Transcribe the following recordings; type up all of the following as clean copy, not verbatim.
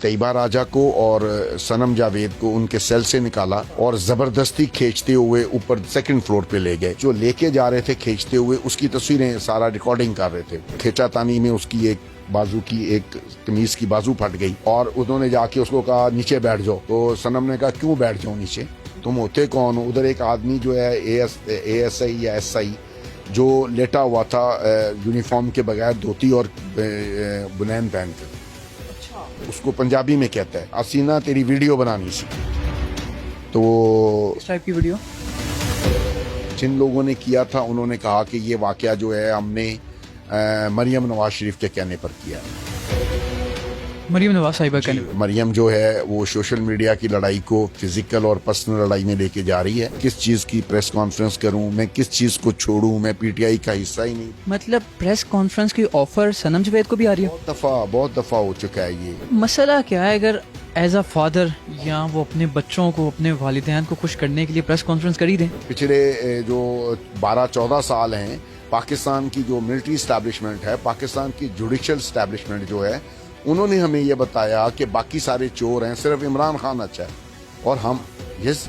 तैयबा राजा को और सनम जावेद को उनके सेल से निकाला और जबरदस्ती खींचते हुए ऊपर सेकंड फ्लोर पे ले गए। जो लेके जा रहे थे खींचते हुए, उसकी तस्वीरें सारा रिकॉर्डिंग कर रहे थे। खींचातानी में उसकी एक बाजू की, एक कमीज की बाजू फट गई और उन्होंने जाके उसको कहा नीचे बैठ जाओ। तो सनम ने कहा क्यों बैठ जाओ नीचे, तुम होते कौन हो? उधर एक आदमी जो है ASI या SI जो लेटा हुआ था यूनिफॉर्म के बगैर, धोती और बुनैन पहन कर, उसको पंजाबी में कहता है असीना तेरी वीडियो बनानी सी। तो इस टाइप की वीडियो जिन लोगों ने किया था उन्होंने कहा कि ये वाकया जो है हमने मरियम नवाज शरीफ के कहने पर किया है। मरियम नवाज साहिबा का मरियम जो है वो सोशल मीडिया की लड़ाई को फिजिकल और पर्सनल लड़ाई में लेके जा रही है। किस चीज की प्रेस कॉन्फ्रेंस करूं मैं, किस चीज को छोड़ूं, मैं PTI का हिस्सा ही नहीं। मतलब प्रेस कॉन्फ्रेंस की ऑफर सनम जावेद को भी आ रही है? बहुत दफा हो चुका है ये। मसला क्या है, अगर एज अ फादर या वो अपने बच्चों को, अपने वालिदैन को खुश करने के लिए प्रेस कॉन्फ्रेंस कर ही दें। पिछले जो 12-14 साल हैं, पाकिस्तान की जो मिलिट्री स्टैब्लिशमेंट है, पाकिस्तान की जुडिशल स्टैब्लिशमेंट जो है, उन्होंने हमें ये बताया कि बाकी सारे चोर हैं, सिर्फ इमरान खान अच्छा है। और हम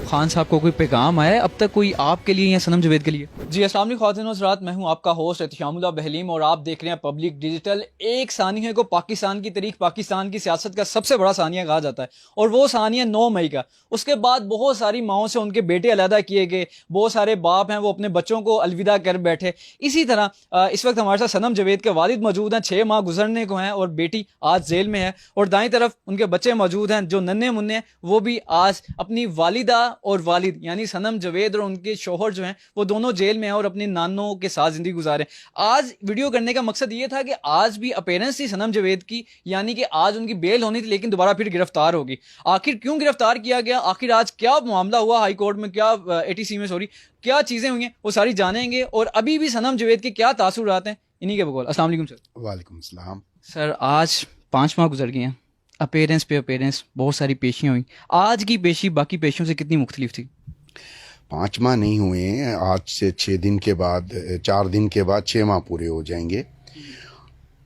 खान साहब को कोई पैगाम आया है अब तक कोई आपके लिए या सनम जावेद के लिए? जी अस्सलाम वालेकुम ख्वातीन व हज़रात, मैं हूं आपका होस्ट एहतिशामुल्लाह बहलीम और आप देख रहे हैं पब्लिक डिजिटल। एक सानिया को पाकिस्तान की तारीख, पाकिस्तान की सियासत का सबसे बड़ा सानिया कहा जाता है और वो सानिया 9 मई का। उसके बाद बहुत सारी माओं से उनके बेटे अलहदा किए गए, बहुत सारे बाप हैं वो अपने बच्चों को अलविदा कर बैठे। इसी तरह इस वक्त हमारे साथ सनम जावेद के वालिद मौजूद हैं, 6 माह गुजरने को हैं और बेटी आज जेल में है। और दाईं तरफ उनके बच्चे मौजूद हैं जो नन्हे मुन्ने हैं, वो भी आज अपनी वालिदा और वालिद यानी सनम जावेद और उनके शोहर जो हैं वो दोनों जेल में हैं और अपने नानों के साथ जिंदगी गुजारे। आज वीडियो करने का मकसद ये था कि आज भी अपीयरेंस थी सनम जावेद की, यानी कि आज उनकी बेल होनी थी, लेकिन दोबारा फिर गिरफ्तार होगी। आखिर क्यों गिरफ्तार किया गया, आखिर आज क्या मामला हुआ हाई कोर्ट में, क्या ATC में क्या चीजें हुई हैं, वो सारी जानेंगे। और अभी भी सनम जावेद के क्या तासुरात हैं, इन्हीं के बकौल। अस्सलाम वालेकुम सर। वालेकुम सलाम। सर आज 5 माह गुजर गए हैं, अपीयरेंस पे अपीयरेंस, बहुत सारी पेशियां हुई। आज की पेशी बाकी पेशियों से कितनी मुख्तलिफ थी? 5 माह नहीं हुए हैं, आज से 6 दिन के बाद, 4 दिन के बाद 6 माह पूरे हो जाएंगे।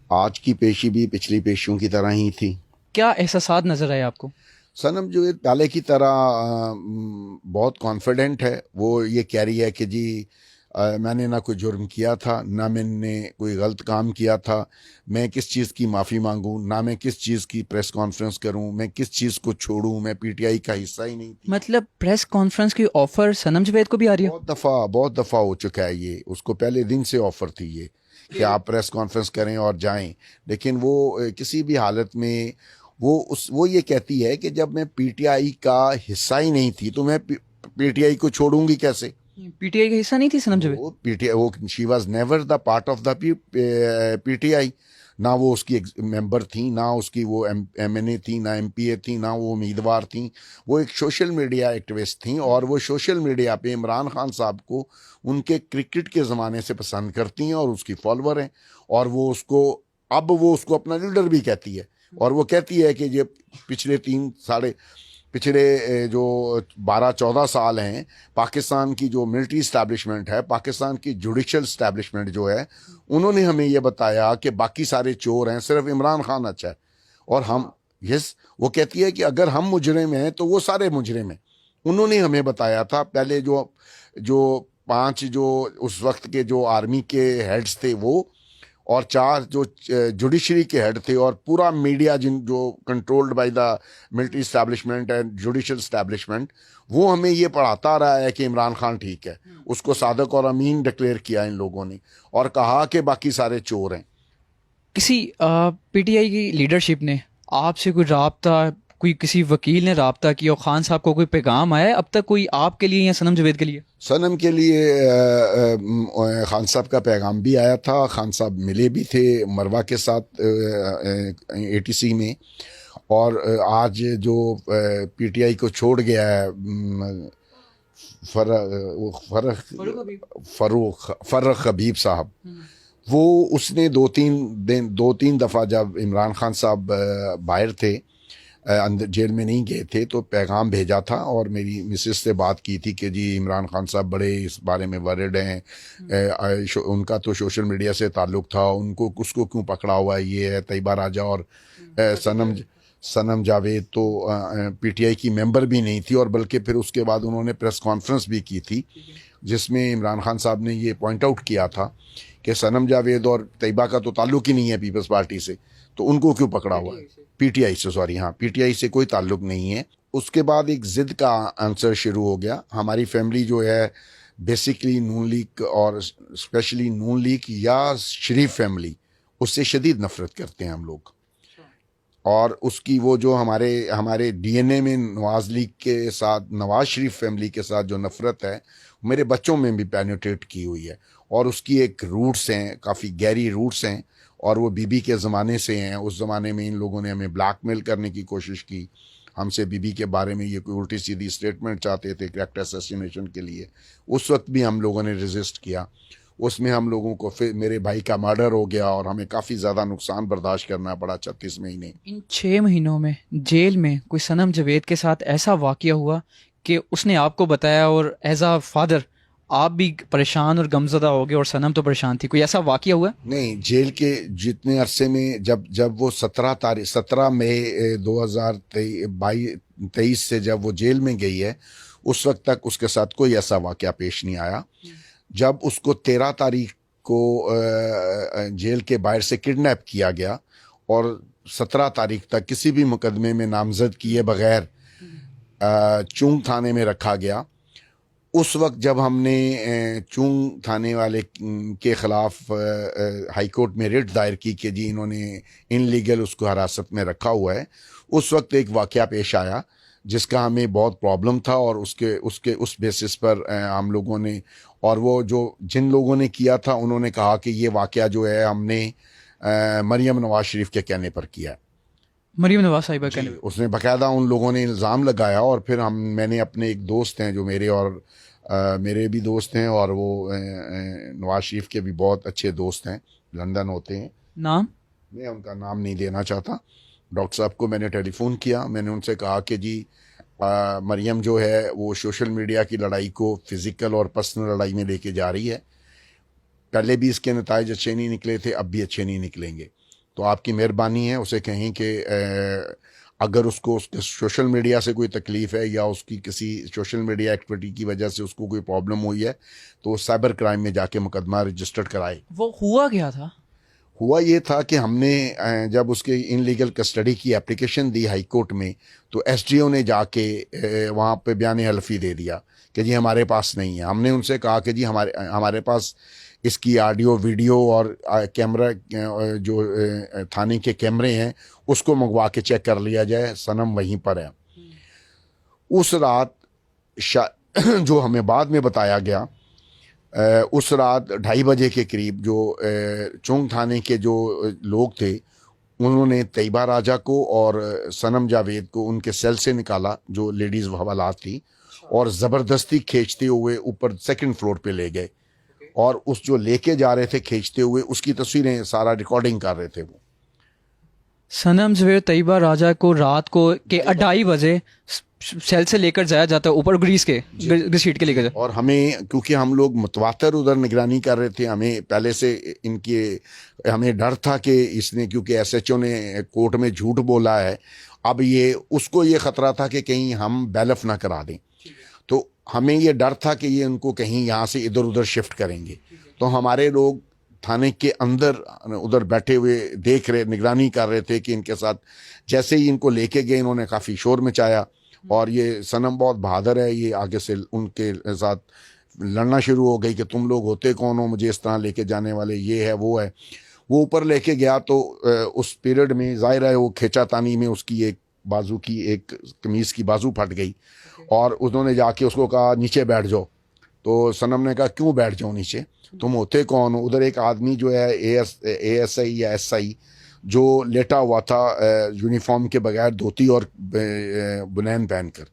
आज की पेशी भी पिछली पेशियों की तरह ही थी। क्या एहसासात नजर आए आपको? सनम जो पहले की तरह बहुत कॉन्फिडेंट है। वो ये कह रही है कि जी मैंने ना कोई जुर्म किया था, ना मैंने कोई गलत काम किया था, मैं किस चीज़ की माफ़ी मांगूं, ना मैं किस चीज़ की प्रेस कॉन्फ्रेंस करूं, मैं किस चीज़ को छोड़ूं, मैं PTI का हिस्सा ही नहीं थी। मतलब प्रेस कॉन्फ्रेंस की ऑफर सनम जावेद को भी आ रही है? बहुत दफ़ा हो चुका है ये। उसको पहले दिन से ऑफर थी ये कि आप प्रेस कॉन्फ्रेंस करें और जाएं, लेकिन वो किसी भी हालत में वो ये कहती है कि जब मैं PTI का हिस्सा ही नहीं थी तो मैं PTI को छोड़ूंगी कैसे? PTI का हिस्सा नहीं थी सनम जावेद? वो she was never the part of the PTI। ना वो उसकी मेंबर थी, ना उसकी वो MNA थी, ना MPA थी, ना वो उम्मीदवार थी। वो एक सोशल मीडिया एक्टिविस्ट थी और वो सोशल मीडिया पे इमरान खान साहब को उनके क्रिकेट के ज़माने से पसंद करती हैं और उसकी फॉलोअर हैं। और वो उसको अपना लीडर भी कहती है। और वो कहती है कि ये पिछले जो 12-14 साल हैं, पाकिस्तान की जो मिलिट्री स्टैब्लिशमेंट है, पाकिस्तान की जुडिशल स्टैब्लिशमेंट जो है, उन्होंने हमें ये बताया कि बाकी सारे चोर हैं, सिर्फ इमरान खान अच्छा है। और हम वो कहती है कि अगर हम मुजरिम हैं तो वो सारे मुजरिम हैं। उन्होंने हमें बताया था पहले जो 5 जो उस वक्त के जो आर्मी के हेड्स थे वो, और 4 जो जुडिशरी के हेड थे, और पूरा मीडिया जो controlled by the military establishment and judicial establishment, वो हमें ये पढ़ाता रहा है कि इमरान खान ठीक है। उसको सादक और अमीन डिक्लेयर किया इन लोगों ने और कहा कि बाकी सारे चोर हैं। किसी PTI की लीडरशिप ने आपसे कोई राब्ता, कोई किसी वकील ने राब्ता किया और खान साहब को कोई पैगाम आया है अब तक कोई आपके लिए या सनम जावेद के लिए? सनम के लिए खान साहब का पैगाम भी आया था। खान साहब मिले भी थे मरवा के साथ ATC में। और आज जो PTI को छोड़ गया है फर्रुख हबीब साहब, वो उसने 2-3 दफ़ा जब इमरान खान साहब बाहर थे, अंदर जेल में नहीं गए थे, तो पैगाम भेजा था और मेरी मिसेस से बात की थी कि जी इमरान खान साहब बड़े इस बारे में वरिड हैं, उनका तो सोशल मीडिया से ताल्लुक़ था, उसको क्यों पकड़ा हुआ है, ये है तैयबा राजा और सनम जावेद तो पीटीआई की मेंबर भी नहीं थी, और बल्कि फिर उसके बाद उन्होंने प्रेस कॉन्फ्रेंस भी की थी जिसमें इमरान खान साहब ने ये पॉइंट आउट किया था कि सनम जावेद और तैयबा का तो ताल्लुक ही नहीं है पीपल्स पार्टी से, तो उनको क्यों पकड़ा हुआ है? पीटीआई से, सॉरी, हाँ, पीटीआई से कोई ताल्लुक नहीं है। उसके बाद एक जिद का आंसर शुरू हो गया। हमारी फैमिली जो है बेसिकली नून लीग और स्पेशली नून लीग या शरीफ फैमिली, उससे शदीद नफरत करते हैं हम लोग। और उसकी वो जो हमारे हमारे डीएनए में नवाज लीग के साथ, नवाज शरीफ फैमिली के साथ जो नफरत है मेरे बच्चों में भी पेनिट्रेट की हुई है, और उसकी एक रूट्स हैं, काफ़ी गहरी रूट्स हैं, और वो बीबी के ज़माने से हैं। उस ज़माने में इन लोगों ने हमें ब्लैकमेल करने की कोशिश की, हमसे बीबी के बारे में ये कोई उल्टी सीधी स्टेटमेंट चाहते थे कैरेक्टर असैसिनेशन के लिए। उस वक्त भी हम लोगों ने रेजिस्ट किया। उसमें हम लोगों को फिर मेरे भाई का मर्डर हो गया और हमें काफ़ी ज़्यादा नुकसान बर्दाश्त करना पड़ा 36 महीने। इन 6 महीनों में जेल में कोई सनम जावेद के साथ ऐसा वाकया हुआ कि उसने आपको बताया और एज आ फादर आप भी परेशान और गमज़दा हो गए और सनम तो परेशान थी? कोई ऐसा वाकया हुआ? नहीं, जेल के जितने अरसे में जब वो 17 मई 2023 से जब वो जेल में गई है, उस वक्त तक उसके साथ कोई ऐसा वाकया पेश नहीं आया। जब उसको 13 तारीख को जेल के बाहर से किडनैप किया गया और 17 तारीख तक किसी भी मुकदमे में नामजद किए बगैर चुंग थाने में रखा गया, उस वक्त जब हमने चुंग थाने वाले के ख़िलाफ़ हाई कोर्ट में रिट दायर की कि जी इन्होंने इनलीगल उसको हिरासत में रखा हुआ है, उस वक्त एक वाकया पेश आया जिसका हमें बहुत प्रॉब्लम था, और उस बेसिस पर हम लोगों ने, और वो जो जिन लोगों ने किया था उन्होंने कहा कि ये वाकया जो है हमने मरियम नवाज शरीफ के कहने पर किया है। मरियम नवाज साहिबा कहने उसने बाकायदा उन लोगों ने इल्ज़ाम लगाया, और फिर मैंने अपने एक दोस्त हैं जो मेरे और मेरे भी दोस्त हैं, और वो नवाज शरीफ के भी बहुत अच्छे दोस्त हैं, लंदन होते हैं। नाम? मैं उनका नाम नहीं देना चाहता। डॉक्टर साहब को मैंने टेलीफोन किया, मैंने उनसे कहा कि जी मरियम जो है वो सोशल मीडिया की लड़ाई को फिज़िकल और पर्सनल लड़ाई में लेके जा रही है। पहले भी इसके नताइज अच्छे नहीं निकले थे, अब भी अच्छे नहीं निकलेंगे। तो आपकी मेहरबानी है उसे कहें कि अगर उसको उसके सोशल मीडिया से कोई तकलीफ़ है या उसकी किसी सोशल मीडिया एक्टिविटी की वजह से उसको कोई प्रॉब्लम हुई है, तो साइबर क्राइम में जाके मुकदमा रजिस्टर्ड कराए। वो हुआ क्या था? हुआ ये था कि हमने जब उसके इनलीगल कस्टडी की एप्लीकेशन दी हाई कोर्ट में, तो एसडीओ ने जाके वहाँ पे बयान हल्फी दे दिया कि जी हमारे पास नहीं है। हमने उनसे कहा कि जी हमारे पास इसकी ऑडियो वीडियो और कैमरा जो थाने के कैमरे हैं उसको मंगवा के चेक कर लिया जाए, सनम वहीं पर है। उस रात जो हमें बाद में बताया गया, उस रात 2:30 बजे के करीब जो चुंग थाने के जो लोग थे उन्होंने तैयबा राजा को और सनम जावेद को उनके सेल से निकाला, जो लेडीज़ हवालात थी, और ज़बरदस्ती खींचते हुए ऊपर 2nd फ्लोर पे ले गए, और उस जो लेके जा रहे थे खींचते हुए उसकी तस्वीरें सारा रिकॉर्डिंग कर रहे थे। वो सनम जावेद तैयबा राजा को रात को के 2:30 बजे सेल से लेकर जाया जाता है ऊपर ग्रीस शीट के लेकर जाए, और हमें क्योंकि हम लोग मुतवातर उधर निगरानी कर रहे थे, हमें पहले से हमें डर था कि इसने, क्योंकि एसएचओ ने कोर्ट में झूठ बोला है, अब ये उसको ये ख़तरा था कि कहीं हम बैलफ ना करा दें, तो हमें ये डर था कि ये उनको कहीं यहाँ से इधर उधर शिफ्ट करेंगे। तो हमारे लोग थाने के अंदर उधर बैठे हुए देख रहे, निगरानी कर रहे थे कि इनके साथ जैसे ही इनको लेके गए इन्होंने काफ़ी शोर मचाया, और ये सनम बहुत बहादुर है, ये आगे से उनके साथ लड़ना शुरू हो गई कि तुम लोग होते कौन हो मुझे इस तरह लेके जाने वाले, ये है वो है। वो ऊपर लेके गया तो उस पीरियड में ज़ाहिर है वो खींचातानी में उसकी एक बाजू की, एक कमीज़ की बाजू फट गई, और उन्होंने जाके उसको कहा नीचे बैठ जाओ। तो सनम ने कहा क्यों बैठ जाओ नीचे, तुम होते कौन हो? उधर एक आदमी जो है एएसआई या एसआई जो लेटा हुआ था यूनिफॉर्म के बगैर, धोती और बुनैन पहनकर,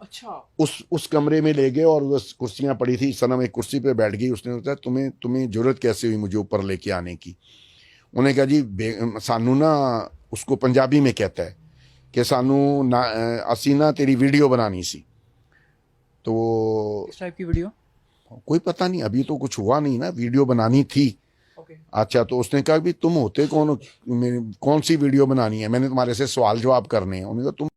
अच्छा, उस कमरे में ले गए, और उस कुर्सियां पड़ी थी, सनम एक कुर्सी पे बैठ गई। उसने कहा तुम्हें जरूरत कैसे हुई मुझे ऊपर लेके आने की? उन्हें कहा जी सानू ना, उसको पंजाबी में कहता है कि सानू ना असी ना तेरी वीडियो बनानी सी। तो किस टाइप की वीडियो? कोई पता नहीं, अभी तो कुछ हुआ नहीं ना, वीडियो बनानी थी। ओके अच्छा, तो उसने कहा भी तुम होते कौन हो, कौन सी वीडियो बनानी है, मैंने तुम्हारे से सवाल जवाब करने हैं। उन्होंने कहा तुम